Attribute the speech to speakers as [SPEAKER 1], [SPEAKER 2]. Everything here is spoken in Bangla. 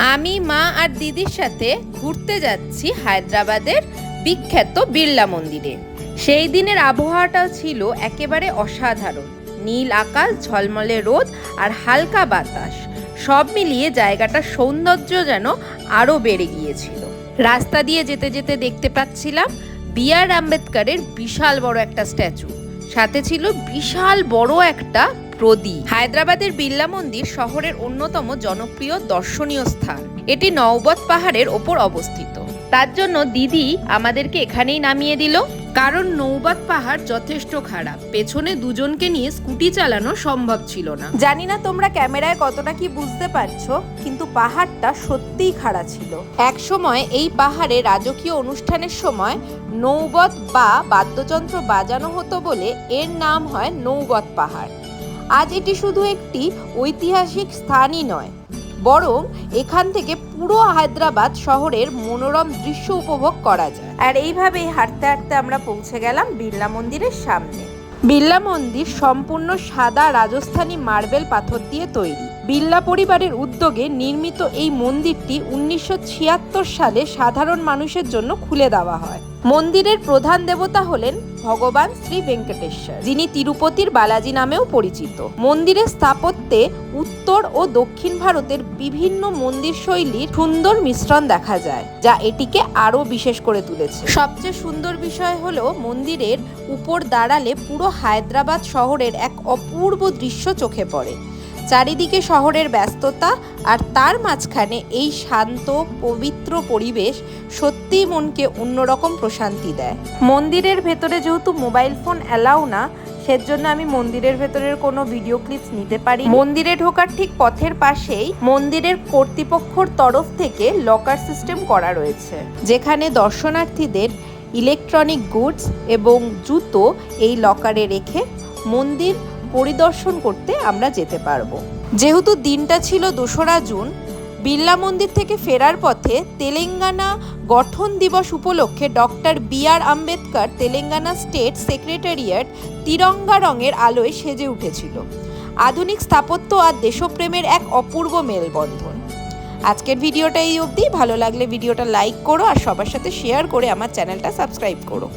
[SPEAKER 1] আমি, মা আর দিদির সাথে ঘুরতে যাচ্ছি হায়দ্রাবাদের বিখ্যাত বিড়লা মন্দিরে। সেই দিনের আবহাওয়াটা ছিল একেবারে অসাধারণ। নীল আকাশ, ঝলমলে রোদ আর হালকা বাতাস, সব মিলিয়ে জায়গাটার সৌন্দর্য যেন আরও বেড়ে গিয়েছিল। রাস্তা দিয়ে যেতে যেতে দেখতে পাচ্ছিলাম বি.আর. আম্বেদকরের বিশাল বড় একটা স্ট্যাচু, সাথে ছিল বিশাল বড় একটা প্রদীপ। হায়দ্রাবাদের বিড়লা মন্দির শহরের অন্যতম জনপ্রিয় দর্শনীয় স্থান। এটি নওবত পাহাড়ের ওপর অবস্থিত। তার জন্য দিদি আমাদেরকে এখানেই নামিয়ে দিল, কারণ নওবত পাহাড় যথেষ্ট খারাপ। পেছনে দুজনকে নিয়ে স্কুটি চালানো সম্ভব ছিল না। জানি না তোমরা ক্যামেরায় কতটা কি বুঝতে পারছো, কিন্তু পাহাড়টা সত্যিই খাড়া ছিল। এক সময় এই পাহাড়ে রাজকীয় অনুষ্ঠানের সময় নওবত বা বাদ্যযন্ত্র বাজানো হতো বলে এর নাম হয় নওবত পাহাড়। আজ এটি শুধু একটি ঐতিহাসিক স্থানই নয়, বরং এখান থেকে পুরো হায়দ্রাবাদ শহরের মনোরম দৃশ্য উপভোগ করা যায়। আর এইভাবেই হাঁটতে হাঁটতে আমরা পৌঁছে গেলাম বিড়লা মন্দিরের সামনে। বিড়লা মন্দির সম্পূর্ণ সাদা রাজস্থানী মার্বেল পাথর দিয়ে তৈরি। বিড়লা পরিবারের উদ্যোগে নির্মিত এই মন্দিরটি 1976 সালে সাধারণ মানুষের জন্য খুলে দেওয়া হয়। মন্দিরের প্রধান দেবতা হলেন ভগবান শ্রী ভেঙ্কটেশ্বর, যিনি তিরুপতির বালাজি নামেও পরিচিত। মন্দিরের স্থাপত্যে উত্তর ও দক্ষিণ ভারতের বিভিন্ন মন্দির শৈলীর সুন্দর মিশ্রণ দেখা যায়, যা এটিকে আরও বিশেষ করে তুলেছে। সবচেয়ে সুন্দর বিষয় হলো মন্দিরের উপর দাঁড়ালে পুরো হায়দ্রাবাদ শহরের এক অপূর্ব দৃশ্য চোখে পড়ে। চারিদিকে শহরের ব্যস্ততা, আর তার মাঝখানে এই শান্ত পবিত্র পরিবেশ সত্যিই মনকে অন্যরকম প্রশান্তি দেয়। মন্দিরের ভেতরে যেহেতু মোবাইল ফোন অ্যালাউ না, সেজন্য আমি মন্দিরের ভেতরের কোনো ভিডিও ক্লিপস নিতে পারি। মন্দিরে ঢোকার ঠিক পথের পাশেই মন্দিরের কর্তৃপক্ষের তরফ থেকে লকার সিস্টেম করা রয়েছে, যেখানে দর্শনার্থীদের ইলেকট্রনিক গুডস এবং জুতো এই লকারে রেখে মন্দির পরিদর্শন করতে আমরা যেতে পারবো। যেহেতু দিনটা ছিল 2রা জুন, বিড়লা মন্দির থেকে ফেরার পথে তেলেঙ্গানা গঠন দিবস উপলক্ষে doctor B.R.. Ambedkar Telangana state secretariat Tiranga রঙের আলোয় সেজে উঠেছিল। আধুনিক স্থাপত্য আর দেশপ্রেমের এক অপূর্ব মেলবন্ধন। আজকের ভিডিওটা এই অবধি। ভালো লাগলে ভিডিওটা লাইক করো আর সবার সাথে শেয়ার করে আমার চ্যানেলটা সাবস্ক্রাইব করো।